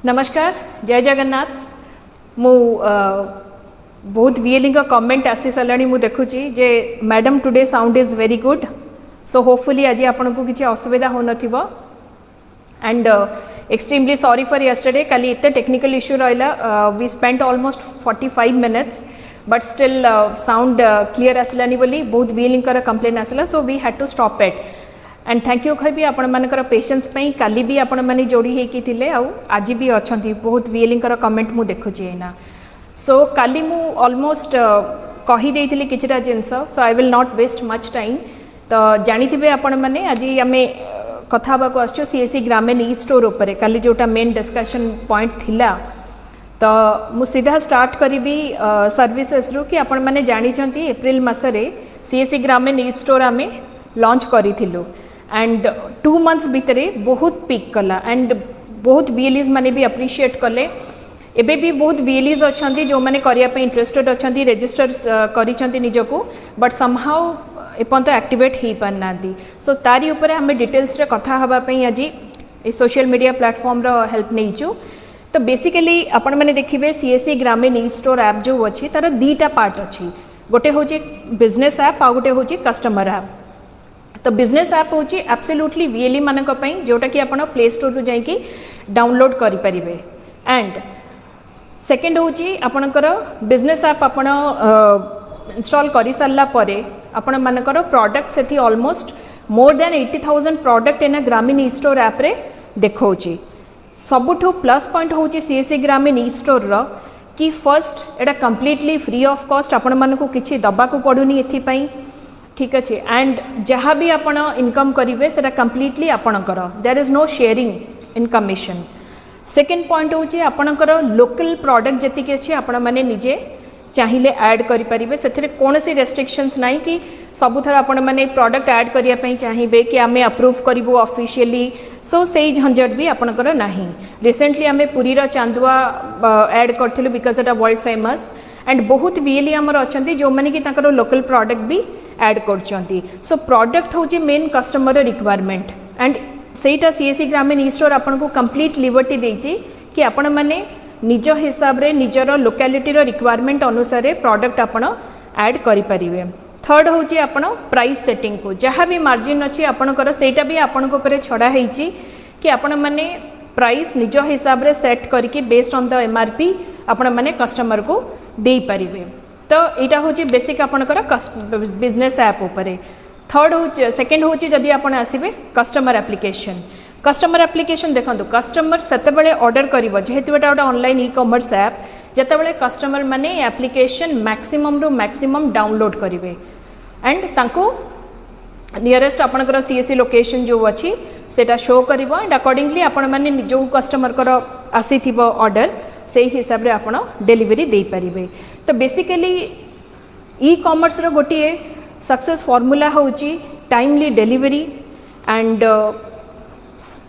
नमस्कार, जय जगन्नाथ। मु बहुत वीएलिंग कमेंट आसी सारे मु देखुची जे madam today sound is very good, so hopefully आज आपन को किसी असुविधा हो नथिबो and extremely sorry for yesterday. काली इतने टेक्निकल इश्यू रहा, we spent almost 45 minutes but still sound clear आसलानी बोली बहुत वीएलिंग कंप्लेन आसला, so we had to stop it and thank you कहबी आपण मानकर पेशेंस पई। काली भी आपण माने जोड़ी हेकी थिले आउ आज भी अछंती बहुत वीएलिंग कमेंट मु देखुची एना। सो काली मु ऑलमोस्ट कही देइथिले किछटा things, so I will not waste much time. तो जानिथिबे आपण माने आज आमे कथा बा को आछो सीएससी ग्रामीण ई स्टोर ऊपर काली जोटा मेन डिस्कशन पॉइंट थिला। तो मु सीधा स्टार्ट करिबी सर्विसेस रु कि आपण माने जानि छंती एप्रिल मासरे सीएससी ग्रामीण ई स्टोर आमे लॉन्च करिथिलु एंड 2 मंथ्स भितर बहुत पिक कला एंड बहुत वीएलईज माने भी अप्रिशिएट कले। एबे भी बहुत वीएलईज अछंती जो माने करिया पे इंटरेस्टेड अछंती, रजिस्टर करिसंती निजको, बट समहाउ एपंत एक्टिवेट ही पारनांती। सो तारी ऊपर हमें डिटेल्स रे कथा हबा पई आज ए सोशल मीडिया प्लेटफॉर्म रो हेल्प नैचु। तो बेसिकली आपण माने देखिबे सीएससी ग्रामीण ई स्टोर ऐप जो अछि तार दीटा पार्ट अछि, गोटे होची बिजनेस ऐप आ गोटे होची कस्टमर ऐप। तो बिजनेस ऐप होची एब्सोल्युटली वीएलई मानक पई जोटा कि आपण प्ले स्टोर रु जाई कि डाउनलोड करि परिबे एंड सेकंड होची आपणकर बिजनेस ऐप आपण इंस्टॉल करि सारला परे आपण मानकर product Sethi almost more than 80,000 product in ग्रामीण ई स्टोर ऐप रे देखौची। सबुठो प्लस पॉइंट होची सीएससी ग्रामीण ई स्टोर रो कि first Etah completely free of cost, आपण मानकु किछि दबा को पडुनी एथि पई, ठीक अच्छे। एंड जहाँ भी आप इनकम करेंगे से कंप्लीटली आपणकर, there is no sharing in commission. Second point हूँ आपणकर लोकल प्रोडक्ट जी अच्छे आपण मैंने निजे चाहिए ऐड करेंगे, से कौन सी रेस्ट्रिक्शंस ना कि सबुथर आपण मैंने प्रोडक्ट ऐड करने चाहिए कि आम अप्रूव करूँ ऑफिशियली, सो से झंझट भी आपणकर नहीं। रिसेंटली आम पुरीर चांदुआ ऐड करूँ because Etah world famous and बहुत वीएलई आमर अच्छा जो मैंने कि लोकल प्रोडक्ट भी ऐड करछंती। सो प्रोडक्ट हूँ मेन कस्टमर रिक्वायरमेंट एंड सेटा सीएससी ग्रामीण ई स्टोर आपन को कंप्लीट लिबर्टी देछि कि आपण माने निज हिसाब रे निजर लोकालिटी रो रिक्वायरमेंट अनुसार प्रोडक्ट आपण ऐड करि परिबे। थर्ड हूँ आपण प्राइस सेटिंग को जहाँ भी मार्जिन अच्छी आपणकर सेटा भी आपण को ऊपर छड़ा हेछि कि आपण माने प्राइस निज हिसाब रे सेट करके बेस्ड ऑन द एमआरपी आपण माने कस्टमर को दे परिबे। तो यहाँ हूँ बेसिक आपणकर बिजनेस ऐप उपरे। थर्ड हूँ सेकेंड हूँ जदि आप आसबे कस्टमर एप्लिकेशन। कस्टमर एप्लिकेशन देखो कस्टमर सेतेबेले ऑर्डर करिवो जेहेतु एटा गोटे ऑनलाइन ई कॉमर्स ऐप, जेतेबेले कस्टमर माने एप्लिकेशन मैक्सिमम रु मैक्सिमम डाउनलोड करिवे एंड तांको नियरेस्ट आपणकर सीएससी लोकेशन जो अच्छी सेटा शो करिवो एंड अकॉर्डिंगली आपण माने जो कस्टमर कर आसीथिबो ऑर्डर से हिसाब रे आपण डिलीवरी दे पारिबे। तो बेसिकली ई कॉमर्स रो गोटे सक्सेस फॉर्मूला होची timely delivery and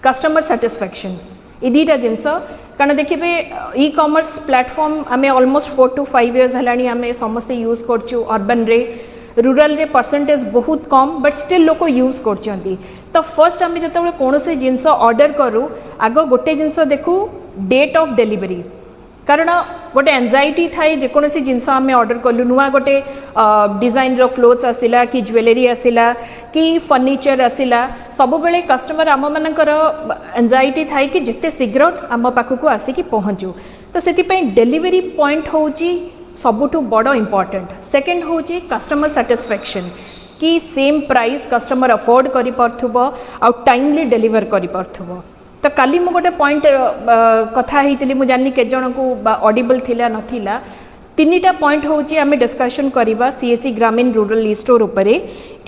customer satisfaction. ई दीटा जिनस कारण देखिए ई कॉमर्स प्लेटफॉर्म आम ऑलमोस्ट 4 to 5 years हेलानी आम समस्ते यूज करछु। अर्बन रे रूरल रे परसेंटेज बहुत कम बट स्टिल लोक यूज करछंती। तो फर्स्ट आम जो कौन से जिनस ऑर्डर करूँ आग गोटे जिनस देखू डेट ऑफ डिलीवरी, कारण गोटे एंजाइटी थाए जेकोसी जिनस आम ऑर्डर कलु नुआ गोटे डिजाइन रो क्लोथ्स आसिला कि ज्वेलरी आसिला कि फर्निचर आसिला, सब बेले कस्टमर आम मानकर एंजाइटी थाए कि जिते शीघ्र आम पाखक आसिकी पहुँचू। तो से डिलीवरी पॉइंट होची सबुठु बड़ इंपॉर्टेंट। सेकेंड होची कस्टमर सैटिस्फैक्शन कि सेम प्राइस कस्टमर अफोर्ड करि पारथुबो आ टाइमली डिलीवर करि पारथुबो। तो काली मु गोटे पॉइंट कथा हेतिली मु जानि के जण को ऑडिबल थिला नथिला, तीनिटा पॉइंट होची आमे डिस्कशन करिबा सीएससी ग्रामीण रूरल ई स्टोर उपरे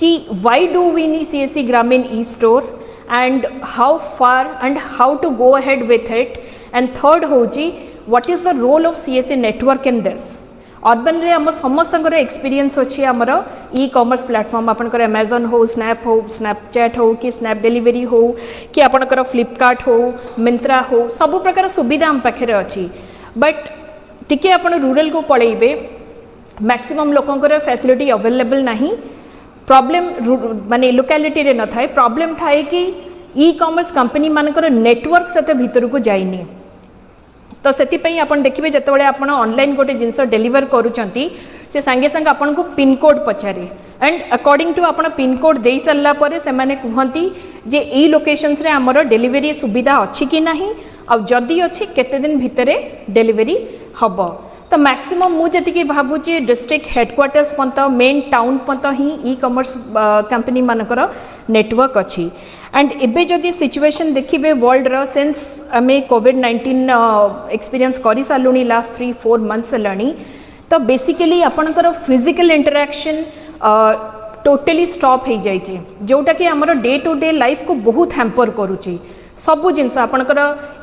कि why do we need CSC ग्रामीण e store and how far and how to go ahead with it and third होची what is the role of CSC network in this. Urban रे आम समस्त experience अच्छी आमर e commerce platform आपनकर Amazon हो, snap हो, स्नैपचैट हो कि स्नैप डिलीवरी हो कि आपनकर फ्लिपकार्ट हो, मिंत्रा हो, सब प्रकार सुविधा आम पाखे अच्छी। बट टिके आपण रूरल को पलैबे मैक्सिमम लोकंकर फैसिलिटी अवेलेबल नहीं, प्रॉब्लम माने लोकालिटी रे न थाए, प्रॉब्लम थाए कि ई कॉमर्स कंपनी मानकर नेटवर्क से भीतर को जाइनी। तो से आपण देखिए जिते आप ऑनलाइन गोटे जिनस डेलीवर करुँच से सांगे सांगे आपन को पिन कोड पचारे एंड अकॉर्डिंग टू आपण पिन कोड दे सारा पर से माने कहती जे ई लोकेशंस रे हमर डेलीवरी सुविधा अच्छी कि नहीं आ जदि अच्छी केते दिन भितरे डेलीवरी हब तो मैक्सिमम मुझे भावुची डिस्ट्रिक्ट हेडक्वार्टर्स पर्यंत मेन टाउन पर्यंत ही ई कमर्स कंपनी मानकर नेटवर्क अच्छी एंड एबे जदि सिचुएशन देखिए वर्ल्ड रो सेंस आमे कोविड-19 एक्सपीरियंस करि सालुनी लास्ट 3-4 मंथ्स लानी तो बेसिकली आपनकर फिजिकल इंटरेक्शन टोटली स्टॉप हो जाइए जोटा कि आमर डे टू डे लाइफ को बहुत हैम्पर करुच्ची सबू जिनस आपनकर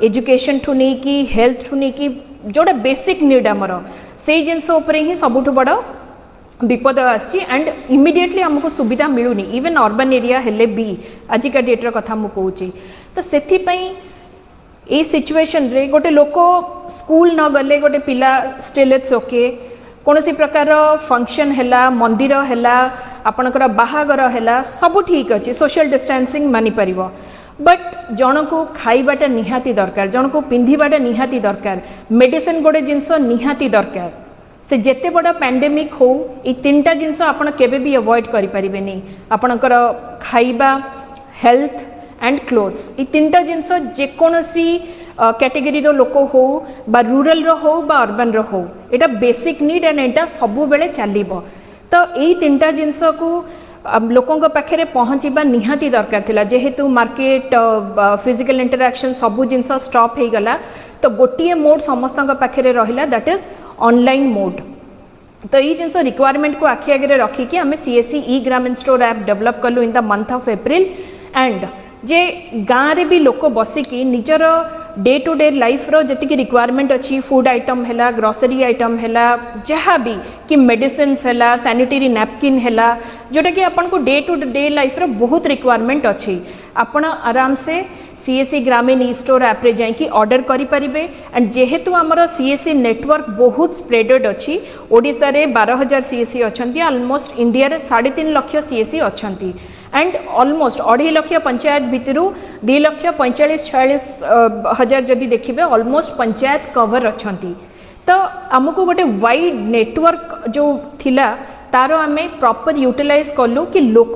एजुकेशन ठू नहीं कि हेल्थ ठू नहीं कि जोटा बेसिक नीड आमर से जिनस ही सबुठ बड़ विपद आसी एंड इमिडिएटली आमको सुविधा मिलूनी इवन अर्बन एरिया हेले भी आजिका डेट्र कथा मु कहूँ तो से सिचुएशन रे गोटे लोक स्कूल न गले गोटे पिला स्टिल इट्स ओके कौन सी प्रकार फंक्शन है मंदिर है आपणकर बाहागर है सब ठीक अच्छे सोशल डिस्टेंसिंग मानि परिबो बट जन को खाइबाटा निहाती दरकार जन को पिंधिबाटा निहाती दरकार मेडिसिन गोटे जिनस निहाती दरकार से जेते बड़ा पैंडेमिक हो ये तीनटा जिनस आपण केबे भी अवॉइड करि परिबेनी आपणकर खाइबा हेल्थ एंड क्लोथ्स ये तीनटा जिनस जेकोसी कैटेगरी रो लोक हो बा रूरल रो हो बा अर्बन रो हो एटा बेसिक नीड एंड एटा सबु बेले चलिबो तो यही तीनटा जिनस को लोकों पाखे पहुँचवा निहाती दरकार थिला जेहेतु मार्केट फिजिकल इंटरेक्शन सबू जिनस स्टॉप हो गला तो गोटे मोड समस्त पाखे रहिला दैट इज ऑनलाइन मोड तो ये जिनस रिक्वायरमेंट को आखि आगे रखिकी आम सीएससी ई ग्रामीण स्टोर ऐप डेवलप कलु in the month of April and जे गाँव रे भी लोक बसिकी निजर डे टू डे लाइफ रो जति रिक्वायरमेंट अच्छी फूड आइटम है ग्रोसरी आइटम है जहाँ भी कि मेडिसिन है सैनिटरी नैपकिन है जोटा कि आपन को डे टू डे लाइफ रो बहुत रिक्वायरमेंट अच्छी आपण आराम से सीएससी ग्रामीण ई स्टोर ऐप रे जाइए ऑर्डर करि परिबे एंड जेहेतु आमर सीएससी नेटवर्क बहुत स्प्रेडेड अच्छी ओडिशा रे 12,000 सीएससी अच्छंती ऑलमोस्ट इंडिया रे 3.5 लाख सीएससी अच्छंती एंड ऑलमोस्ट 2.5 लाख पंचायत भितर 2,45,46,000 जदि देखिए ऑलमोस्ट पंचायत कवर अच्छंती तो आमको गोटे वाइड नेटवर्क जो थिला तारो आमे प्रॉपर यूटिलाइज कलु कि लोक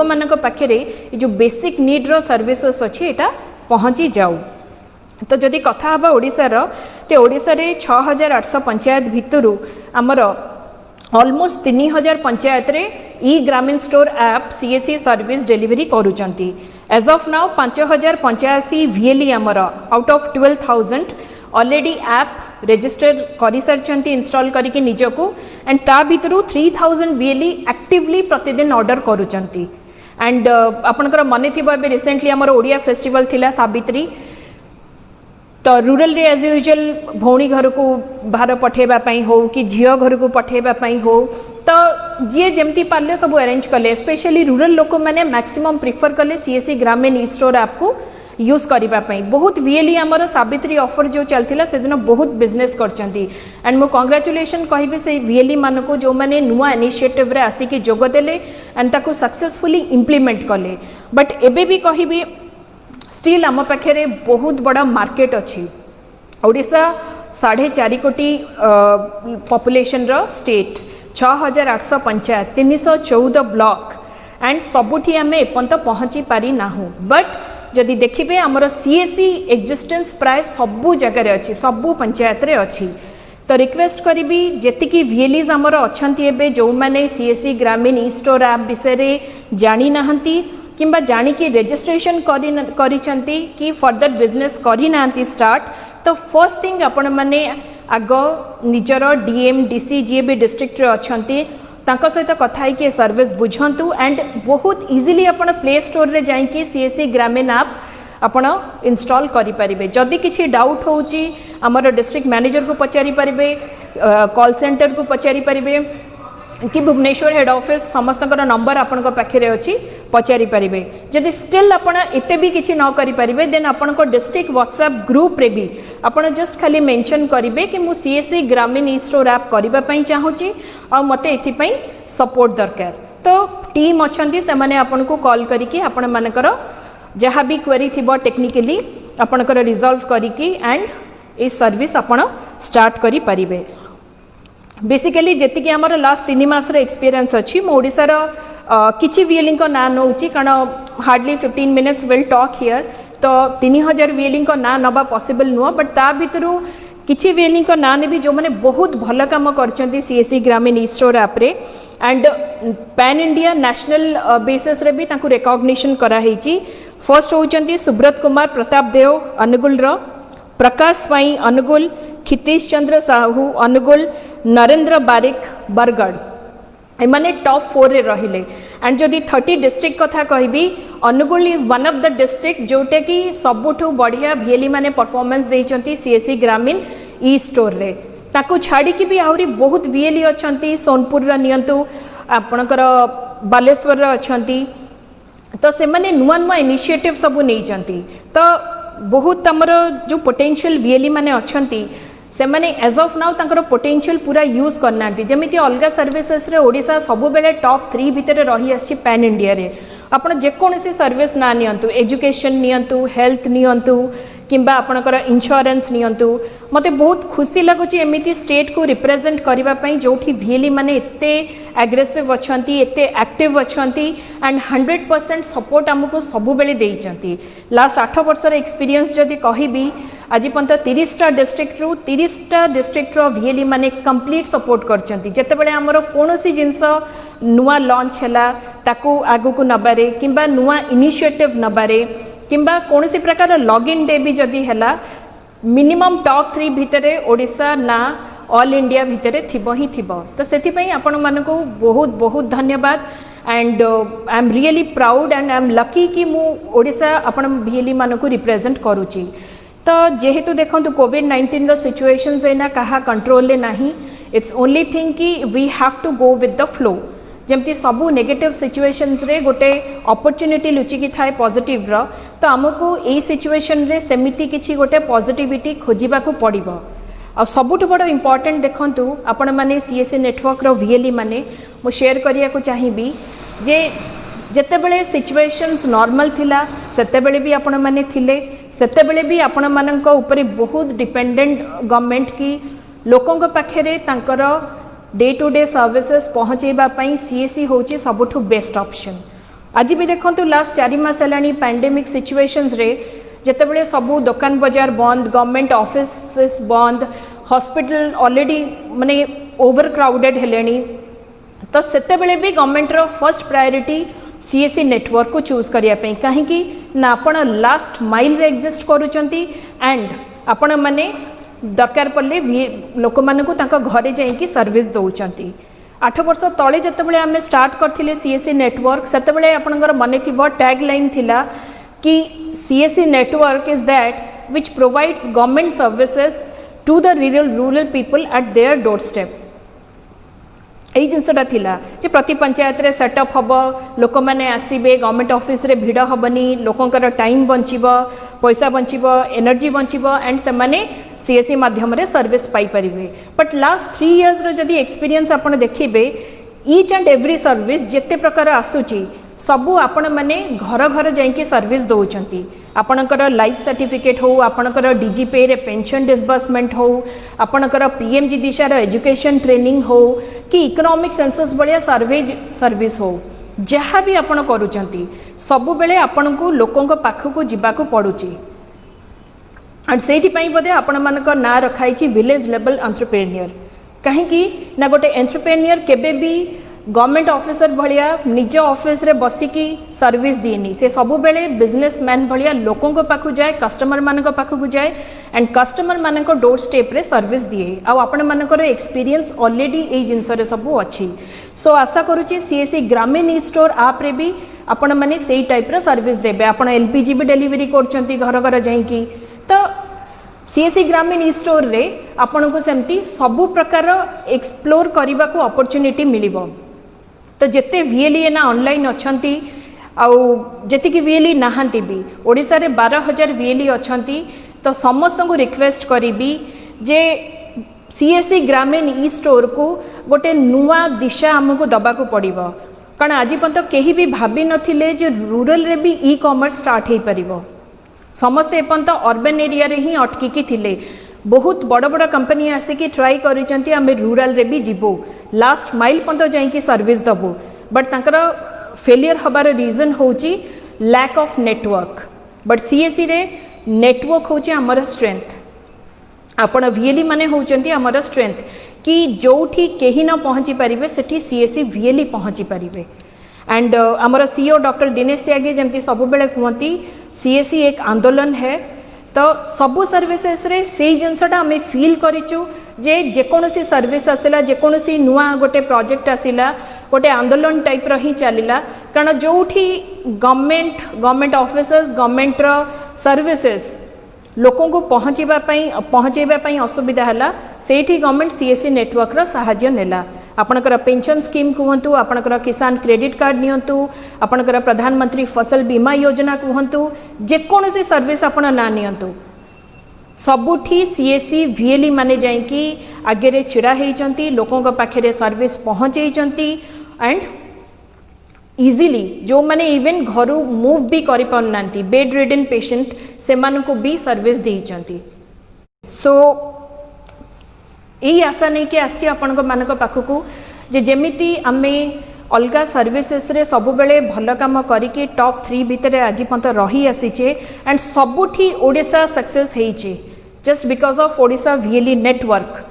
मानक पाखे जो बेसिक नीड रो सर्विसेस अच्छी एटा पहुँची जाऊ तो जदि कथा हबा ओडिशार तो ओडिशा रे 6,800 पंचायत भितरु आमर ऑलमोस्ट 3,000 पंचायत रे ई ग्रामीण store app CSC service delivery करूचंती एज ऑफ नाउ 5,085 VLE आमर out of 12,000 already app register करि सारचंती इंस्टॉल करके निजको एंड ता भितरु 3,000 VLE एक्टिवली प्रतिदिन ऑर्डर करूचंती एंड आपनकर मने थिबा बे रिसेंटली आमर ओडिया फेस्टिवल थिला सावित्री तो रूरल रे एज यूजुअल भौणी घर को बाहर पठेबाई हो कि झील घर को पठेबाई हो तो जी जमती पारे सब अरेंज कले स्पेशली रूरल लोक मैंने मैक्सिमम प्रिफर कले सीएससी ग्रामीण ई स्टोर ऐप को यूज करने बहुत VLE आमर सावित्री ऑफर जो चलता से दिन बहुत बिजनेस करचंती एंड मो कांग्रेचुलेशन कहि से VLE मान को जो मैंने नुआ इनिशिएटिव रे आसिकी जोगदेले एंड ताको सक्सेसफुली इम्प्लीमेंट कले बट एबे भी कहि स्टिल आम पाखे बहुत बड़ा मार्केट अच्छी ओडिशा 4.5 कोटी पॉपुलेशन रो स्टेट 6,800 पंचायत 314 ब्लॉक एंड सबुठी आम एपर्यंत पहुँची पारि नाहु बट जदि देखिए आमर सीएससी एक्जिस्टेंस प्राय सबू जगह अच्छी सबू पंचायत रे अच्छी तो रिक्वेस्ट करी जेतिकी VLEs आमर अच्छी एबे जो मैंने सीएससी ग्रामीण ई स्टोर ऐप विषय जानी नाहंती किंबा जानिकी रजिस्ट्रेशन करिसंती कि फर्दर बिजनेस करी नाहंती स्टार्ट तो फर्स्ट थिंग आपण माने आग निजर डीएम डीसी जी भी डिस्ट्रिक्ट रे अच्छंती तांको सहित कथा है सर्विस बुझंतु एंड बहुत इजीली आपण प्ले स्टोर रे जाइए सीएससी ग्रामीण ऐप आपण इंस्टॉल करि परिबे जदि किछि डाउट होउची हमर डिस्ट्रिक्ट मैनेजर को पचारि परिबे कॉल सेंटर को पचारि परिबे कि भुवनेश्वर हेड ऑफिस समस्त नंबर आपण पाखे अच्छी पचारि परिबे जदि स्टिल आपण एते भी किछि न करि परिबे देन आपण को डिस्ट्रिक्ट व्हाट्सएप ग्रुप रे भी आपण जस्ट खाली मेंशन करिवे कि मु सीएससी ग्रामीण ई स्टोर ऐप करिबा पई चाहूची आ मते एथि पई सपोर्ट दरकार तो टीम अच्छंती से माने आपण को कॉल करिकि आपण मानकर जहाँ भी क्वेरी थिबो टेक्निकली आपणकर रिजॉल्व करिकि एंड ये सर्विस आपण स्टार्ट करि परिबे। बेसिकली जेतिकी आमर लास्ट 3 मास एक्सपीरियंस अच्छी मो ओडिशार किछि वीएलिंग को ना नौची कारण hardly 15 minutes will talk here तो 3000 वीएलिंग को ना नबा पॉसिबल नुह बट ता भितरु किछि वीएलिंग को ना नेबी जो माने बहुत भल काम करचंती सीएससी ग्रामीण ई स्टोर ऐप रे and pan India national basis रे भी तांको रिकॉग्निशन करा हेची। फर्स्ट होचंती सुब्रत कुमार प्रताप देव अनुगुल रो, प्रकाश स्वाई अनुगुल, खितेश चंद्र साहू अनुगुल, नरेंद्र बारिक बरगढ़ एमाने टॉप 4 रे रहिले एंड जदि 30 डिस्ट्रिक्ट कथा कहबी Angul is one of the district जोटे कि सबुठु बढ़िया भिएली माने परफॉर्मेंस देइचंती सीएससी ग्रामीण ई स्टोर रे। ताकू छाड़ी कि भी आहुरी बहुत भिएली अछंती सोनपुर रा नियंतु आपणकर बालेश्वर रा अछंती तो से माने नुआ नुआ इनिशिएटिव सब नहीं तो बहुत हमर जो पोटेंशियल वीएलई माने अछंती से माने एज ऑफ नाउ तांकर पोटेंशियल पूरा यूज करना जमीती अलग सर्विसेस रे ओडिशा सबु बेले टॉप 3 भितर रही आछि पैन इंडिया रे। आपण जेकोसी सर्विस ना नियंतु एजुकेशन नियंतु हेल्थ नियंतु किंबा आपणकर इंश्योरेंस नियंतु मते बहुत खुशी लगुच एमिति स्टेट को रिप्रेजेंट करबा पई जोठी वीएलई माने एते एग्रेसिव अछंती एते एक्टिव अछंती एंड 100% सपोर्ट हमको सबु बेले देइचंती। लास्ट 8 वर्ष रे एक्सपीरियंस जदी कहिबी आज पर्यंत 30टा डिस्ट्रिक्ट रु 30टा डिस्ट्रिक्ट रो वीएलई माने कंप्लीट सपोर्ट करचंती। जते बेले हमरो कोनोसी जिंस नुआ लॉन्च हैला ताकू आगु को नबारे किंबा नुआ इनिशिएटिव नबारे किंबा कौन सी प्रकार लॉगिन डे भी जदि हैला मिनिमम टॉप 3 भितरे ओडिशा ना ऑल इंडिया भितरे थिबो ही थिबो। तो सेति पई आपण मानको बहुत बहुत धन्यवाद and I am really proud and I am lucky कि मु ओडिशा आपण भिएली मानको रिप्रेजेंट करूची। तो जेहेतु देखंतु कोविड-19 रो सिचुएशंस एना कहा कंट्रोल ले नाही इट्स ओनली थिंग कि we have to go with the flow जमती सबू नेगेटिव सिचुएशंस रे गोटे अपॉर्चुनिटी लुचिकी थाए पॉजिटिव रो तो आमको ए सिचुएशन रे सेमिति किछि गोटे पॉजिटिविटी खोजिबा को पड़िबो। आ सबुठ बड़ इंपोर्टेंट देखंतु आपण माने सीएससी नेटवर्क रो वीएलई माने मो शेयर करिया को चाहिबी जे जते बेले सिचुएशंस नॉर्मल थिला सेते बेले भी आपण माने थिले सेते बेले भी आपण माननको ऊपर बहुत डिपेंडेंट गवर्नमेंट की लोकंक पाखरे तांकर डे टू डे सर्विसेस पहुँचेबा पई सीएससी होची सबुठु बेस्ट ऑप्शन। आज भी देखंतु लास्ट 4 मास हेलानी पैंडेमिक सिचुएशंस रे जते बेले सबु दुकान बाजार बंद गवर्नमेंट ऑफिसेस बंद हॉस्पिटल ऑलरेडी माने ओवर क्राउडेड हेलेनी तो सेते बेले भी government row first priority CSC network को चूज करिया पई काहे कि ना आपण लास्ट माइल रे एग्जिस्ट करूचंती एंड आपण माने दरकार पड़े लोक मानकु तांका घरे जाइकी सर्विस दौरान 8 वर्ष तले जिते आम स्टार्ट करथिले सीएससी नेटवर्क सेते आपनकर मने थिबो टैग लाइन थिला कि CSC network is that which provides government services to the rural people at their doorstep. यही जिनसटा थिला जे प्रति पंचायत रे सेटअप हबो लोक माने आसीबे गवर्नमेंट ऑफिस रे भिड़ हबनी लोकंकर टाइम बंचिबो पैसा बंचिबो एनर्जी बंचिबो एंड से माने सीएससी माध्यम रे सर्विस पाई परिबे। बट लास्ट 3 इयर्स रो जदी एक्सपीरियंस आपण देखिबे ईच एंड एवरी सर्विस जेते प्रकार आसुची सबू आपण माने घर घर जाइकी सर्विस दौचंती। आपणकर लाइफ सर्टिफिकेट हो आपणकर डीजीपे रे पेंशन डिसबर्समेंट हो आपणकर पीएमजी दिशा रो एजुकेशन ट्रेनिंग हो कि इकोनॉमिक सेंसस बलिया सर्विस हो जहाँ भी आपण करूचंती सबु बेले आपणको लोकंक पाखको जिबाको पड़ुची एंड सेठी पई बोधे आपण मानक ना रखाई विलेज लेवल एंटरप्रेन्योर कहीं ना गोटे एंटरप्रेन्योर केबे भी गवर्नमेंट ऑफिसर भलिया निज ऑफिस रे बसिकी सर्विस दिएनी से सबु बेले बिजनेसमैन भलिया लोकों को पाखु जाए कस्टमर मानक पाखु जाए एंड कस्टमर मानक डोर स्टेप रे सर्विस दिए आ आपण मानकर एक्सपीरियंस ऑलरेडी ए जिनस रे सबु अच्छी। सो आशा करूची सीएससी ग्रामीण ई स्टोर आप रे भी आपण माने सेही टाइप रे सर्विस देबे। आपण एलपीजी भी डिलीवरी करचंती घर घर जाइकी तो सीएससी ग्रामीण ई स्टोर रे आपण को सेमती सबु प्रकार एक्सप्लोर करबा को अपॉर्चुनिटी मिलिबो। तो जिते वीएलई ना ऑनलाइन अच्छी आउ जी वीएलई नहांती भी ओडिशा रे 12,000 वीएलई अच्छी तो समस्त को रिक्वेस्ट करी जे सीएससी ग्रामीण ई स्टोर को गोटे नुआ दिशा आमको दबा को पड़ो कारण आज पर्यंत कहीं भी भाभी नथिले जे रूरल रे भी ई कॉमर्स स्टार्ट हो पारिबो। समस्ते एपर्यंत अर्बन एरिया रे ही अटकिकी थिले बहुत बड़ बड़ कंपनी आसिकी ट्राई करिसेंती आमे रूरल रे भी जीवो लास्ट माइल पंत जाइकी सर्विस दबो बट तांकर फेलियर हबार रीजन होची lack of network but CSC रे नेटवर्क होची हमर स्ट्रेंथ आपण वीएलई माने होचंती हमर स्ट्रेंथ कि जोठी केही न पहुंची परिबे सेठी सीएससी वीएलई पहुंची परिबे एंड आमर सीईओ डॉक्टर दिनेश त्यागी जमती सब बेले कहती सीएससी एक आंदोलन है तो सबु सर्विसेस रे से जिनसटा आम फील करिचु जे जेकोसी सर्विस आसला जेकोसी नुआ गोटे प्रोजेक्ट आसला गोटे आंदोलन टाइप रही चलला कारण जोठी गवर्नमेंट ऑफिसर्स गवर्नमेंट रो सर्विसेस लोकों को पहुँचेबा असुविधा है सेठी गवर्नमेंट सीएससी नेटवर्क रो सहाय्य नेला आपणकर पेंशन स्कीम कहतु आपणकर किसान क्रेडिट कार्ड नियंतु आपणकर प्रधानमंत्री फसल बीमा योजना कहतु जेकोसी सर्विस आपण ना नियंतु सबुठी सीएससी वीएलई माने जाइकी आगे छिड़ा होती लोकों पाखे सर्विस पहुँचती एंड इजिली जो माने इवन घर मूव भी करि पारना बेड रिडन पेशेंट से मानकु भी सर्विस देइचंती सो यही आशा नहीं कि आसी आपण मानक पाखकू जे जेमिति आमे अलगा सर्विसेस रे सब बेले भल काम करिके टॉप 3 भितर आज पर्यंत रही आसीचे एंड सबुठी ओडिशा सक्सेस हेइचे just because of Odisha VLE network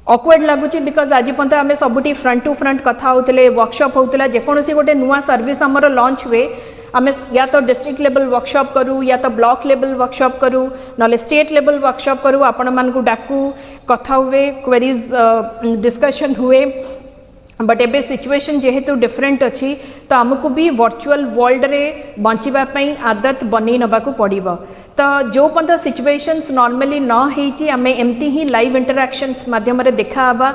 awkward लगुच बिकॉज आज पर्यंत आम सबुठी फ्रंट टू फ्रंट कथा होते वर्कशॉप होता जेकोसी गोटे नुआ सर्विस आमर लॉन्च हुए आम या तो डिस्ट्रिक्ट लेवल वर्कशॉप करूँ या तो ब्लॉक लेवल वर्कशॉप करूँ ना स्टेट लेवल वर्कशॉप करूँ आपण मानकु डाकू कथा हुए क्वेरीज डिस्कशन हुए बट एबे सिचुएशन जेहेतु डिफरेंट अच्छी तो आमको भी वर्चुअल वर्ल्ड रे बंचापी आदत बनी नबाकू पड़िबो तो जो पर्यंत सिचुएशंस नॉर्मली न होइची आमे एमती ही लाइव इंटरैक्शंस माध्यम रे देखा हबा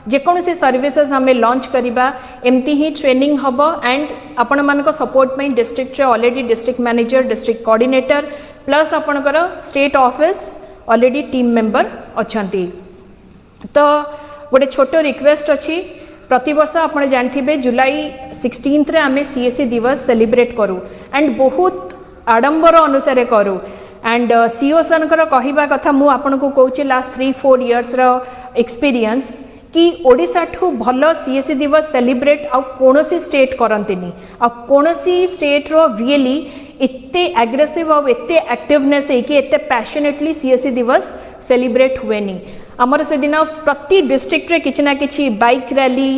जेकोसी सर्विसेस आमे लॉन्च करिबा एमती ही ट्रेनिंग हबो एंड आपण मानको सपोर्ट में डिस्ट्रिक्ट रे already district manager district coordinator plus आपणकर state office already team member अछंती तो गोटे छोट रिक्वेस्ट अच्छी प्रति वर्ष आप जानते जुलाई 16 रे आमे सीएससी दिवस सेलिब्रेट करूँ एंड बहुत आडंबर अनुसार करूँ एंड सीओ सनकर कहवा कथा मु आपन को कहूँ लास्ट 3-4 इयर्स रो एक्सपीरियंस कि ओडिशा ठू भल सीएससी दिवस सेलिब्रेट आ कोनोसी स्टेट करंतिनी आ कोनोसी स्टेट रो वीएलई एते एग्रेसिव और एते एक्टिवनेस है कि एते पैशनेटली सीएससी दिवस सेलिब्रेट हुएनी आमर से दिन प्रति डिस्ट्रिक्ट रे किछि ना किछि बाइक रैली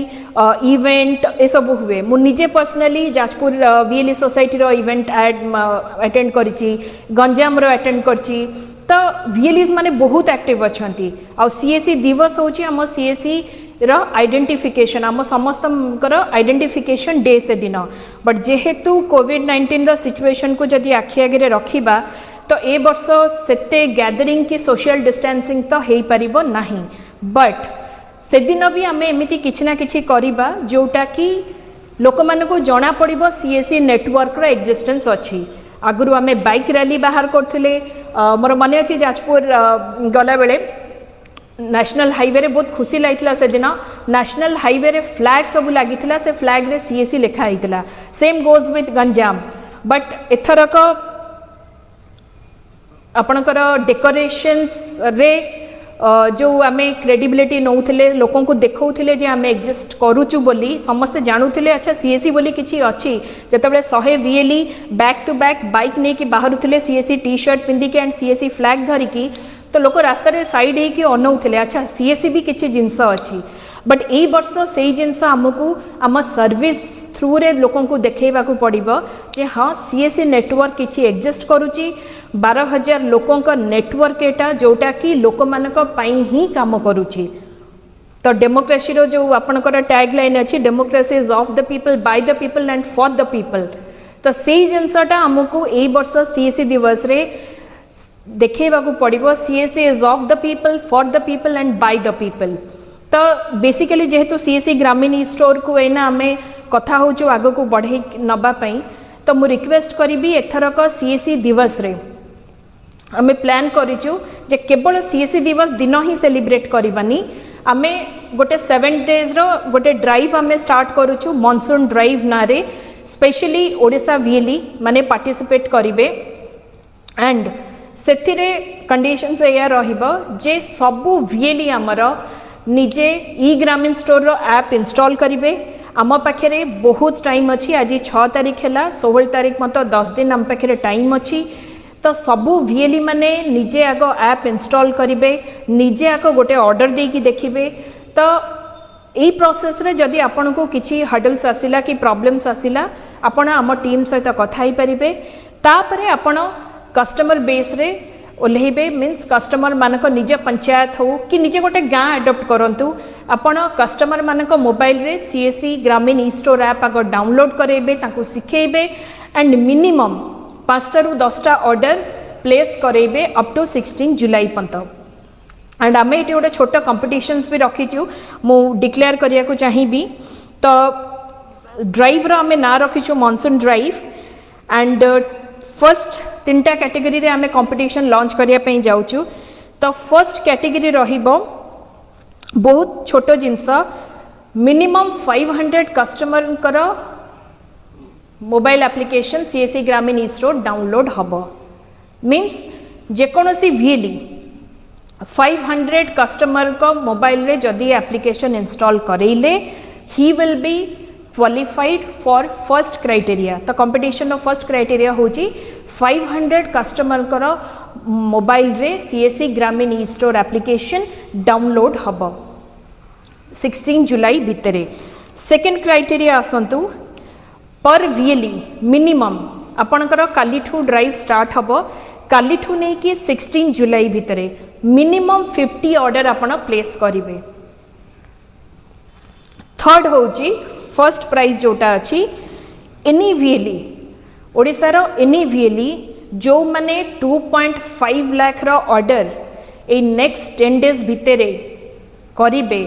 इवेंट ए सब हुए मु निजे पर्सनली जाजपुर वीएलई सोसाइटी रो इवेंट अटेंड करिछि गंजाम रो अटेंड करछि तो वीएलईज माने बहुत एक्टिव अछंती आ सीएससी दिवस होछि हम सीएससी रो आइडेंटिफिकेशन आम समस्तकर आइडेंटिफिकेशन डे से दिन बट जेहेतु कोविड-19 रो सिचुएशन को जदि आखि आगे रखिबा तो ए वर्ष सेते गैदरिंग की सोशल डिस्टेंसिंग तो हेई परिबो नाही बट से दिन भी आमे एमिति किछि ना किछि करिबा जोटा कि लोक माने को जाना पड़िबो सीएससी नेटवर्क रो एक्जिस्टेंस अछि आगुरु आमे बाइक रैली बाहर करथिले मोर मन अच्छी जाजपुर गला बेले नेशनल हाईवे रे बहुत खुशी लागितला से दिन नेशनल हाईवे रे फ्लैग सब लागितला से फ्लैग रे सीएससी लिखा हितला same goes with Ganjam but एथरक आपणकर डेकोरेशंस रे जो आमे क्रेडिबिलिटी नौथिले लोकों को देखौथिले जे आमे एग्जिस्ट करूचु बोली समस्त जानूथिले अच्छा सीएससी बोली किछि अछि जतबेले 100 VLE back to back bike ने कि बाहरुथिले सीएससी टी शर्ट पिंदी के एंड सीएससी फ्लैग धरी की तो लोक रास्ता रे साइड हे कि अनौथिले अच्छा सीएससी भी किछि जिंस अछि बट एई वर्ष सेई जिंस हमकु आम सर्विस थ्रू रे लोकों को देखैबा को पड़िबो जे हां सीएससी नेटवर्क किछि एग्जिस्ट करूची 12,000 लोकों का नेटवर्क एटा जोटा कि लोक मानक पई ही काम करूची तो डेमोक्रेसी रो जो आपनकर टैग लाइन अछि democracy is of the people bye the people and for the people तो सेई जिंसटा हमकु एई वर्ष सीएससी दिवस रे देखैबा को पड़िबो CSC is of the people for the people and by the people तो बेसिकली जेहेतु सीएससी ग्रामीण ई स्टोर को एना आमे कथा होचो आगो को बढ़े नबा पई तो मु रिक्वेस्ट करिबी एथरक सीएससी दिवस रे आमे प्लान करिचु जे केवल सीएससी दिवस दिन ही सेलिब्रेट करबानी आमे गोटे 7 डेज रो गोटे ड्राइव आमे स्टार्ट करूछु मॉनसून ड्राइव नारे स्पेशली ओडिशा वीएलई माने पार्टिसिपेट करिवे एंड सेथिरे कंडीशंस या रहिबो जे सबु VLE आमर निजे ई ग्रामीण स्टोर रो ऐप इंस्टॉल करिवे। आम पाखे बहुत टाइम अच्छी, आज 6 तारीख है, 16 तारीख मत 10 दिन आम पाखे टाइम अच्छी। तो सबू VLE माने निजे आग ऐप इंस्टॉल करिवे, निजे आग गोटे ऑर्डर देकी देखिबे। तो यही प्रोसेस रे जदि आपन को किछि हडल्स आसिला कि प्रॉब्लम्स आसिला, आपण आम टीम सहित कथा ही परिबे। तापरे आपण कस्टमर बेस रे ओल्हेबे, मीन्स कस्टमर मानक निज पंचायत हो कि निजे गोटे गाँ अडॉप्ट करंतु। आपण कस्टमर मानक मोबाइल रे CSC ग्रामीण ई स्टोर ऐप आग डाउनलोड करेबे, तांको सिखेबे एंड मिनिमम 5 ରୁ 10टा ऑर्डर प्लेस करेबे अप टू 16 जुलाई पर्यंत। एंड आम ये गोटे छोट कंपिटिशन्स भी रखीचु, मु डिक्लेयर करिया को चाहिबी। तो ड्राइव रो आम ना रखीचु मॉनसून ड्राइव। एंड फर्स्ट 3टा कैटेगरी रे आम कंपिटिशन लॉन्च करिया पई जाउचु। तो फर्स्ट कैटेगरी रहिबो बहुत छोट जिनस, मिनिमम 500 कस्टमर करो मोबाइल एप्लिकेशन CSC ग्रामीण ई स्टोर डाउनलोड हब। मीन्स जेकोसी VLE 500 कस्टमर को मोबाइल रे जदि एप्लिकेशन इंस्टॉल करेले, he will be qualified for first criteria. तो कंपटीशन फर्स्ट क्राइटेरिया होची 500 कस्टमर को मोबाइल रे CSC ग्रामीण ई स्टोर एप्लिकेशन डाउनलोड हब 16 जुलाई भितरे। सेकेंड क्राइटेरिया आसंतु पर VLE मिनिमम आपणकर कालीठू ड्राइव स्टार्ट हब, कालीठू नहीं कि 16 जुलाई भितरे मिनिमम 50 ऑर्डर आपण प्लेस करिवे। थर्ड होची फर्स्ट प्राइज जोटा अछि एनी VLE, ओडिसा रो एनी VLE जो माने 2.5 लाख रो ऑर्डर ए नेक्स्ट 10 डेज भितरे करिवे,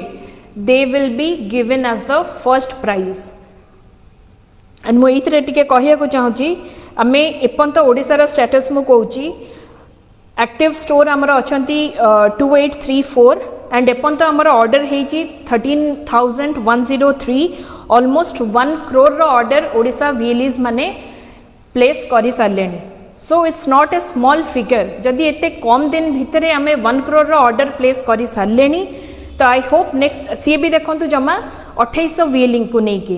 they will be given as the first prize. And मु इथरे टिके कहिया को चाहूची, आमे एपंत ओडिसा स्टेटस मु कहूची एक्टिव स्टोर आमर अछंती 2834 एंड एपंत आमर ऑर्डर हेची 13,103, ऑलमोस्ट 1 crore रो ऑर्डर ओडिसा VLEs माने प्लेस करि सारलेनी। So it's not a small figure. जदि एते कम दिन भितरे आमे 1 crore रो ऑर्डर प्लेस करि सारलेनी, तो आई होप नेक्स्ट सी भी देखंतु जमा 2800 VLE को नेकी।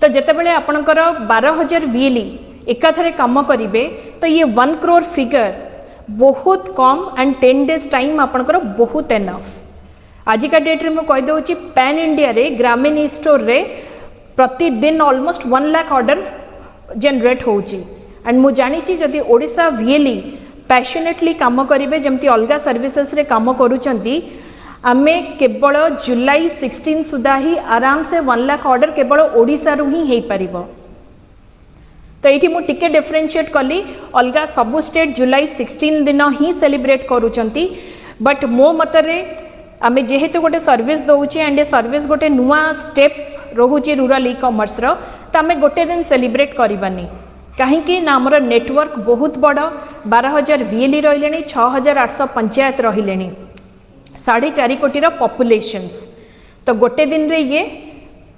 तो जितेबाला आपणकर 12,000 VLE एकाथरे काम करेंगे, तो ये 1 crore फिगर बहुत कम एंड 10 डेज टाइम आपणकर बहुत एनफ। आजिका डेट रे मु कहि दउची पैन इंडिया रे ग्रामीण ई स्टोर रे प्रतिदिन ऑलमोस्ट 1 लाख ऑर्डर जनरेट होची। एंड मु जानिची जदि ओडिसा VLE पैशनेटली काम करेंगे, जमती अलगा सर्विसेस रे काम करूचंती, आमे केवल जुलाई 16 सुधा ही आराम से 1 लाख ऑर्डर केवल ओडिसा रु ही पारिबो। तो ये मु टिके डिफरेंशिएट कली, अलगा सबु स्टेट जुलाई 16 दिन ही सेलिब्रेट करूचंती, बट मो मतरे आमे जेहेतु गोटे सर्विस दउची एंड ए सर्विस गोटे नुआ स्टेप रहुची रूरल ई कॉमर्स रो, तो आमे गोटे दिन सेलिब्रेट करबानी। कहीं ना आमर नेटवर्क बहुत बड़, 12,000 VLE रहिलेनी, 6,800 पंचायत रहिलेनी, 4.5 कोटी पॉपुलेशंस। तो गोटे दिन रे ये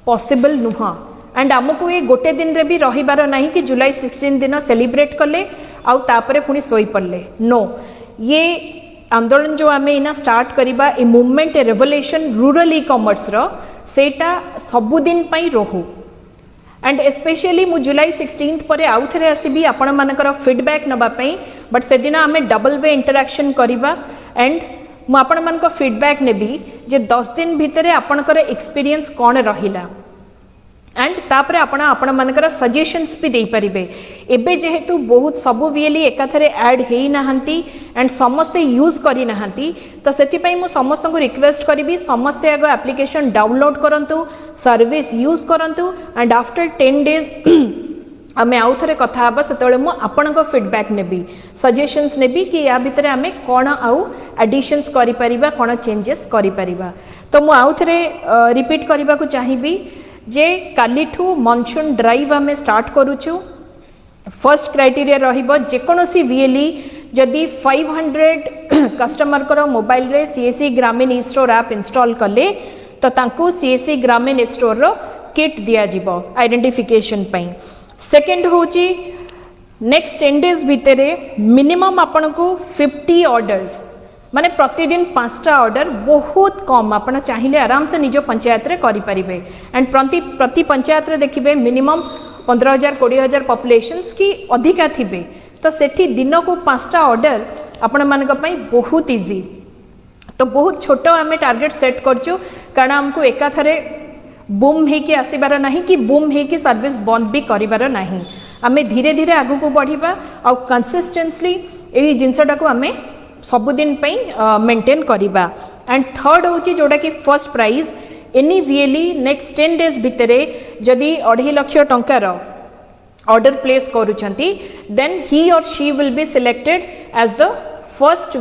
पॉसिबल नुह। एंड आमको ये गोटे दिन रे भी रहिबार नहीं कि जुलाई 16 दिन सेलिब्रेट कले आउ तापरे पुणी सोई पड़ले। नो, ये आंदोलन जो आमे इना स्टार्ट करिबा, a movement, a revolution rural e commerce रो, सेटा सबुदिन पई रहू। एंड स्पेशली मु जुलाई 16 पर आउ थे आसबि आपण मानकर फीडबैक नबा पई, बट से दिन आमे डबल वे इंटरैक्शन करिबा। एंड मु आपण मानक फीडबैक नेबी जे 10 दिन भितरे आपणकर एक्सपीरियंस कौन रहिला, एंड तापरे आपण मानकर सजेशंस भी दे परिबे। एबे जेहेतु बहुत सबु VLE एकाथरे ऐड हेई नाहंती एंड समस्ते यूज करी नाहंती, तो सेति पई मु समस्त को रिक्वेस्ट करिबी समस्ते आगो एप्लिकेशन डाउनलोड करंतु, सर्विस यूज करंतु, एंड आफ्टर 10 डेज आमे आउ थरे कथा हबा, सेतले मु आपणको फीडबैक नेबी, सजेशंस नेबी कि या भितरे आमे कोन आउ एडिशंस करि परिबा, कोन चेंजेस करि परिबा। तो मु आउ थरे रिपीट करबा को चाहिबी जे कालीठू मॉनसून ड्राइव आमे स्टार्ट करूछु। फर्स्ट क्राइटेरिया रहिबो जेकोनोसी VLE जदि 500 कस्टमर को मोबाइल रे CSC ग्रामीण ई स्टोर ऐप इंस्टॉल कले, तो तांको CSC ग्रामीण ई स्टोर रो किट दिया जिवो आइडेंटिफिकेशन पई। सेकेंड होची नेक्स्ट 10 डेज भितर मिनिमम आपन को 50 ऑर्डर्स माने प्रतिदिन 5टा ऑर्डर बहुत कम आपन चाहिए आराम से निज पंचायत रे करि परिबे एंड प्रति पंचायत रे देखिबे मिनिमम 15,000 20,000 पॉपुलेशंस की अधिका थिबे तो सेठी दिन को 5टा ऑर्डर आपण मानक पई बहुत इजी तो बहुत छोट आम टार्गेट सेट करचु कारण हमको एका थरे बूम हे कि आसीबार नाही कि बूम हे कि सर्विस बंद भी करिबार नाही आमे धीरे धीरे आगु को बढ़िबा और कंसिस्टेंटली एई जिंसटा को आमे सबुदिन पई मेंटेन करिबा एंड थर्ड होची जोटा कि first prize any VLE next 10 days भितरे जदि 2.5 लाख टंकार ऑर्डर प्लेस करूछंती then he or she will be selected as the first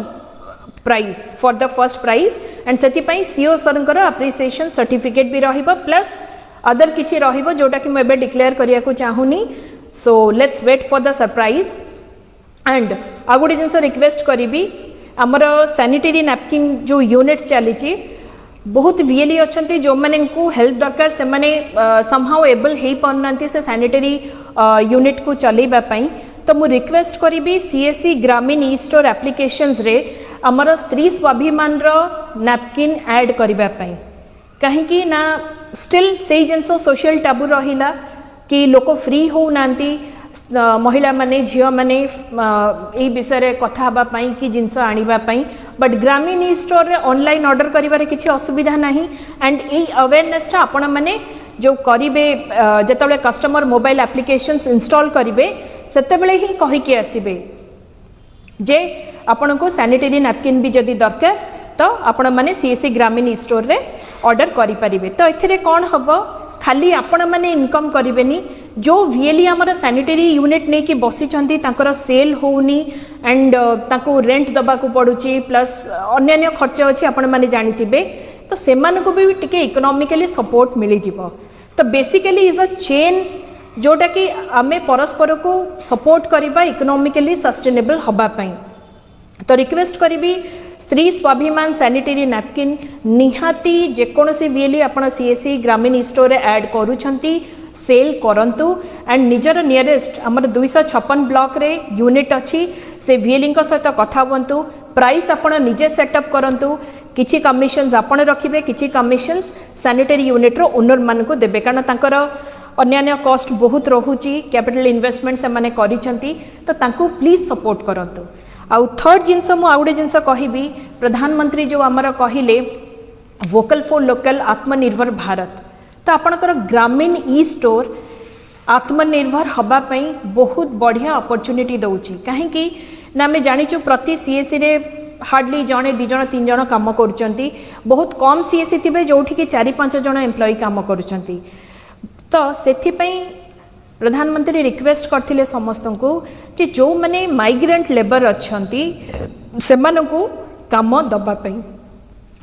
prize for the first prize and से सीओ सरंकर अप्रिसिएशन सर्टिफिकेट भी रहिबा प्लस अदर किछि रहिबा जोटा कि मैं डिक्लेयर करिया को चाहूनी so let's wait for the surprise and आ गोटे जिनस रिक्वेस्ट करी आमर सैनिटरी नैपकिन जो यूनिट चली बहुत वीएलई अच्छा जो मैंने हेल्प दरकार से मैंने समहाउ एबल हो पाना से सैनिटरी यूनिट को चलैवाई तो मु रिक्वेस्ट करी सीएससी ग्रामीण ई स्टोर एप्लिकेशंस रे आमर स्त्री स्वाभिमान नैपकिन ऐड करने कहीं ना स्टिल से जिनस सोशल टाबू रहिला कि लोक फ्री हो नांती महिला माने झियो माने ए विषय रे कथा हबा पई कि जिंस आनिबा पई बट ग्रामीण ई स्टोर रे ऑनलाइन ऑर्डर करिवारे किछि असुविधा नाही एंड ए अवेयरनेस टा आपण माने जो करिवे जेतबेले कस्टमर मोबाइल एप्लिकेशंस इंस्टॉल करिवे सेतेबेले ही कहि के आसीबे जे आपण को सैनिटरी नैपकिन भी जदि दरकार तो आपण माने सीएससी ग्रामीण ई स्टोर रे ऑर्डर करि परिबे तो एथिरे कोन हबो खाली आपण माने इनकम करिवेनी जो वीएलई आमर सैनिटरी यूनिट नहीं कि बसी तांकर सेल होनी एंड तांको रेंट दबा को पड़ुची प्लस अन्य खर्च अच्छी आपण माने जानिथिबे तो सेमान को भी टिके इकोनॉमिकली सपोर्ट मिली जिवो तो बेसिकली इज अ चेन जोटा कि आमे परस्पर को सपोर्ट करिबा इकोनॉमिकली सस्टेनेबल हबा पई तो रिक्वेस्ट करी स्त्री स्वाभिमान सैनिटरी नैपकिन निहाती जेकोसी वीएलई आपण सीएससी ग्रामीण ई स्टोर रे ऐड करूछंती सेल करंतु एंड निजर नियरेस्ट आमर 256 ब्लॉक रे यूनिट अच्छी से वीएलई सहित कथा हुंतु प्राइस आपण निजे सेटअप करंतु किछि कमिशंस आपण रखिबे किछि कमिशंस सैनिटरी यूनिट रो ओनर मान को देबे कारण तांकर अन्य कॉस्ट बहुत रहुची कैपिटल इन्वेस्टमेंट से माने करिसंती तो तांको प्लीज सपोर्ट करंतु आउ थर्ड जिनस मु आउडे जिनस कहिबी प्रधानमंत्री जो आमर कहिले वोकल फॉर लोकल आत्मनिर्भर भारत तो आपणकर ग्रामीण ई स्टोर आत्मनिर्भर हबा पई बहुत बढ़िया अपॉर्चुनिटी दउची कहीं ना आम जानिचु प्रति सीएससी रे हार्डली जड़े 2 जण 3 जण काम करुचंती बहुत कम सीएससी थिबे जोठी कि 4-5 जण एम्प्लॉय काम करुचंती तो सेथि पई प्रधानमंत्री रिक्वेस्ट करथिले समस्त को जे जो माने माइग्रेंट लेबर अच्छंती सेमानकु काम दबा पई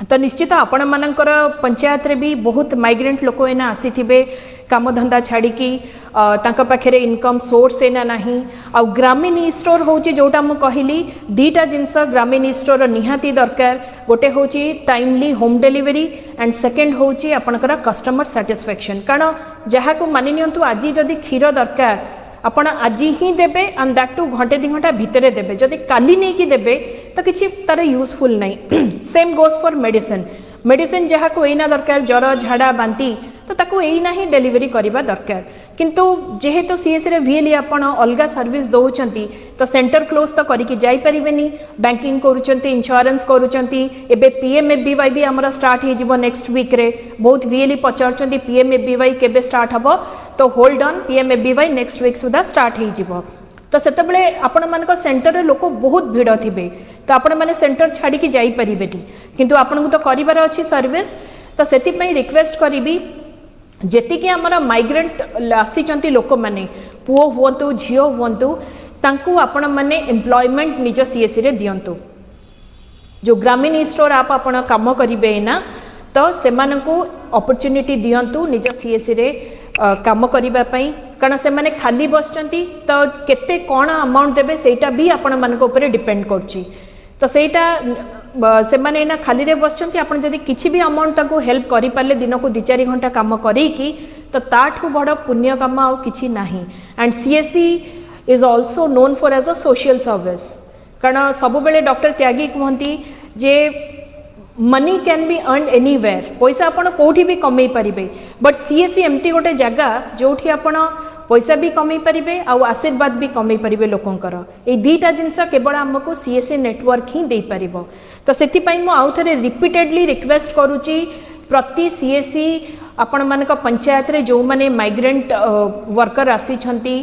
तो निश्चित आपण मानकर पंचायत रे भी बहुत माइग्रेंट लोक एना आसीथिबे काम धंदा छाड़ी की तांका पाखरे इनकम सोर्स एना नाही आ ग्रामीण ई स्टोर होची जोटा मु कहिली दीटा जिंस ग्रामीण ई स्टोर निहाती दरकार गोटे होची timely home delivery and second होची आपनकर कस्टमर सैटिस्फैक्शन कारण जहा को मानि नियंतु आज जदी क्षीर दरकार आपण आज ही देबे एंड दैट टू घंटे 2 घंटा भितरे देबे जदी काली नै कि देबे तो किछि तार यूजफुल नै सेम गोस फॉर मेडिसिन जहा को एना दरकार जर झाड़ा बांती तो ताको एना ही डिलीवरी करिबा दरकार किंतु जेहेतु सीएस रे वीएलई आपण अलगा सर्विस दउचंती तो सेंटर क्लोज तो करिकि जाई परिबेनी बैंकिंग करूचंती इंश्योरेंस करूचंती एबे पीएमएफबीवाई भी हमरा स्टार्ट हे जिवो नेक्स्ट वीक रे बहुत वीएलई पचारचंती पीएमएफबीवाई केबे स्टार्ट हबो तो hold on PMFBY next week सुधा स्टार्ट हे जिवो तो सेतबेले आपण मानक सेंटर रे लोक बहुत भीड़ थिबे तो आपण माने सेंटर छाड़ी कि जाई परिबेनी किंतु आपण को तो करिवार अछि सर्विस तो सेति पई रिक्वेस्ट करिबी जेति कि हमरा माइग्रेंट आसीचंती लोक माने पुओ हुंतु झियो हुंतु तांकू आपण माने एम्प्लॉयमेंट निज सीएससी रे दियंतु जो ग्रामीण ई स्टोर आप आपण काम करिबे ना तो सेमानकू अपॉर्चुनिटी दियंतु निज सीएससी रे काम करिबा पई कारण से माने खाली बसचंती तो केते कोन अमाउंट देबे सेटा भी आपण मानक ऊपर डिपेंड करची तो सेटा से माने ना खाली रे बसचंती आपण जदी किछि भी अमाउंट ताको हेल्प करि पाले दिन को 2-4 घंटा काम करी की तो ताठू बड़ पुण्य काम आ किछि नाही and CSC is also known for as a social service कारण सब बेले डॉक्टर त्यागी कहती जे money can be earn anywhere पैसा आपण कोठी भी कमई पारिबे बट सीएससी एमती गोटे जगह जोठी आपण पैसा भी कमई पारिबे आउ आशीर्वाद भी कमई पारिबे लोकंकर ए दीटा जिनस केवल आमको सीएससी नेटवर्क ही दे पारिबो तो सेति पई मो आउ थरे रिपीटेडली रिक्वेस्ट करूची प्रति सीएससी आपण मानक पंचायत रे जो माने माइग्रेंट वर्कर आसी छंती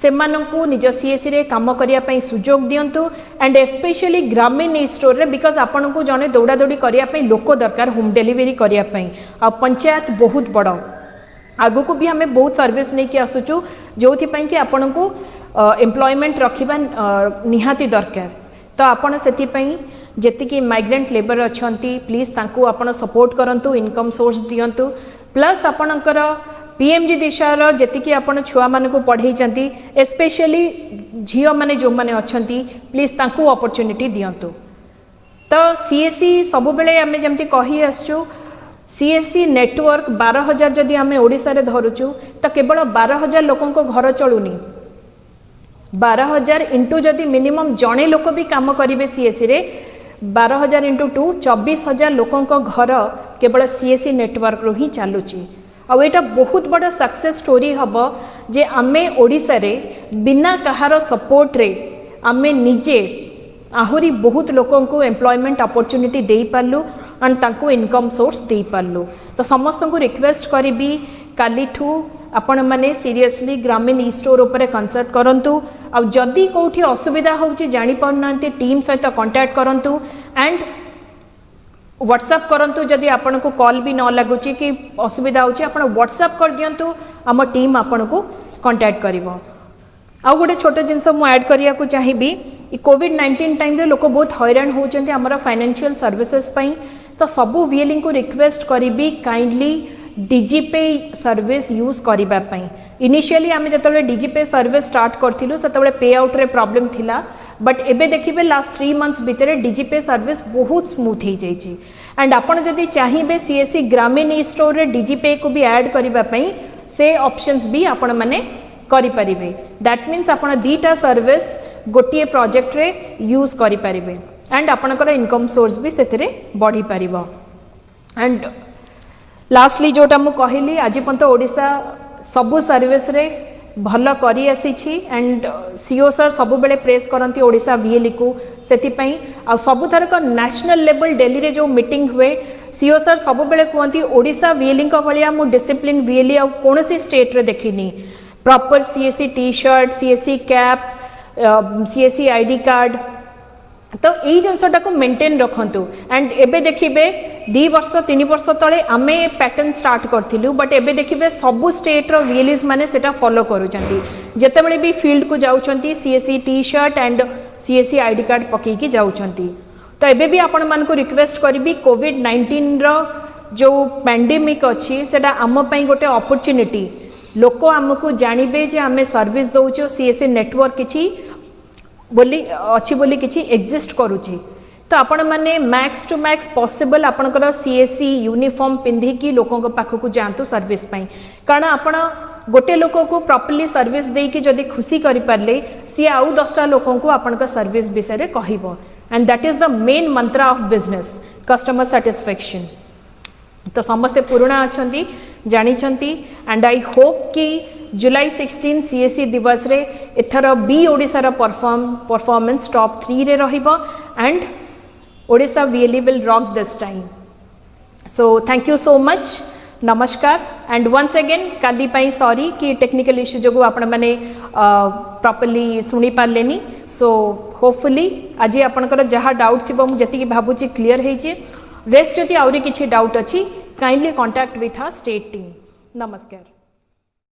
से मानकु निज सीएससी रे काम करिया पई सुजोग दियंतु एंड स्पेशली ग्रामीण स्टोर रे बिकॉज आपण को जने दौड़ा दौड़ी करिया पई लोक दरकार होम डिलीवरी करिया पई आ पंचायत बहुत बड़ आगु को भी हमें बहुत सर्विस नहीं कि आसुचु जो थी पई कि आपण को एम्प्लॉयमेंट रखिबा निहाती दरकार तो आपण सेति पई जेतिकी माइग्रेंट लेबर अछंती प्लीज तांको आपण सपोर्ट करंतु इनकम सोर्स दियंतु प्लस आपणकर पीएमजी दिशार जेतिकी आपण छुआ मान को पढ़े स्पेशली झील मैंने जो मैंने अच्छी प्लीज तांको अपॉर्चुनिटी दियंतु तो सीएससी सब बेले आम जमती कही आसचु सीएससी नेटवर्क 12,000 जदि आम ओडिशा रे धरुचु तो केवल 12,000 लोकों घर चलुनी 12,000 इंटू जदि मिनिमम जड़े लोक भी काम करेंगे सीएससी रे 12,000 इंटू 2 24,000 लोकों घर केवल सीएससी नेटवर्क रू ही चलुची आ एटा बहुत बड़ा सक्सेस स्टोरी हम जे आमे ओडिशा रे बिना कहार सपोर्ट रे आमे निजे आहुरी बहुत लोकों को एम्प्लॉयमेंट अपॉर्चुनिटी दे पारलु एंड तांको इनकम सोर्स दे पारलु तो समस्त को रिक्वेस्ट करी काली ठू आपण माने सीरियसली ग्रामीण स्टोर उपरे कंसल्ट करंतु आ जदि कोठी असुविधा होउची जानि पाउनांती टीम सहित कांटेक्ट करंतु एंड व्हाट्सएप करंतु जदि आपन को कॉल भी न लागुची कि असुविधा होउची आपन व्हाट्सएप कर दियंतु हम टीम आपन को कांटेक्ट करिवो आ गोटे छोट जिनस मु ऐड करिया को चाहिबी कोविड-19 टाइम रे लोक बहुत हैरान होउचंती हमर फाइनेंशियल सर्विसेज पई तो सबु वीएलिंग को request करिबी kindly DigiPay service use करिबा पई इनिशियली आमे जतबे डिजिपे सर्विस स्टार्ट करथिलु सेतबे पे आउट रे प्रॉब्लम थिला बट एबे देखिबे लास्ट 3 मंथ्स भितर डिजिपे सर्विस बहुत स्मूथ हो जाइए एंड आपन जदि चाहिए सीएससी ग्रामीण स्टोर रे डिजिपे को भी ऐड करिबा पई से ऑप्शंस भी आपण माने करि परिबे दैट मीन्स आपण दीटा सर्विस गोटिए प्रोजेक्ट रे यूज करि परिबे एंड आपनकर इनकम सोर्स भी सेतरे बढ़ी परिबो एंड लास्टली जोटा मु कहली आज पर्यंत ओडिशा सबु सर्विस रे भल करी आसी एंड सीओ सर सब बेले प्रेस करती ओडिशा वीएलई को सेति पई आ सब थरक नेशनल लेवल दिल्ली रे जो मीटिंग हुए सीओ सर सब बेले कहती ओडिशा वीएलई का भलिया मु डिसिप्लिन वीएलई आ कोनोसी स्टेट रे देखिनी proper CSC T shirt CSC cap CSC ID card तो यही जिनसटा को मेंटेन रखंतु एंड एबे देखिबे 2 वर्ष 3 वर्ष तले आमे पैटर्न स्टार्ट करथिलु बट एबे देखिबे सबु स्टेट रो वीएलईज माने सेटा फॉलो करूचंती जेतेबेले भी फील्ड को जाउचंती CSC T shirt and CSC ID card पकई की जाउचंती तो एबे भी आपण मान को रिक्वेस्ट करबी कोविड-19 रो जो पैंडेमिक अछि सेटा आम पई गोटे अपॉर्चुनिटी लोक आमको जानिबे जे आमे सर्विस दउचो सीएससी नेटवर्क किछि बोली अच्छी बोली किछि एग्जिस्ट करूची तो आपण माने मैक्स टू मैक्स पॉसिबल आपणकर सीएससी यूनिफॉर्म पिंधि की लोकों को पाखो को जानतु सर्विस पई कारण आपण गोटे लोक को प्रॉपर्ली सर्विस दे कि जदी खुशी करि परले सी आउ 10टा लोकों को आपणकर सर्विस विषय रे कहिबो and that is the main mantra of business customer satisfaction तो समस्ते पुराणा अच्छी जानी एंड आई होप कि जुलाई 16 सीएससी दिवस रे एथर बी ओडिशा परफॉर्मेंस टॉप 3 रे रहिबो एंड Odisha VLE will rock this time so thank you so much नमस्कार एंड वंस अगेन काली पाई सॉरी कि टेक्निकल इश्यू जो आपण माने प्रॉपर्ली सुनी पारलेनी सो होपफुली आज आपनकर जहाँ डाउट थिबो मु जति कि भाबुची क्लियर हेजे रेस्ट जति आउरी किछि डाउट अछि kindly contact with our state team नमस्कार।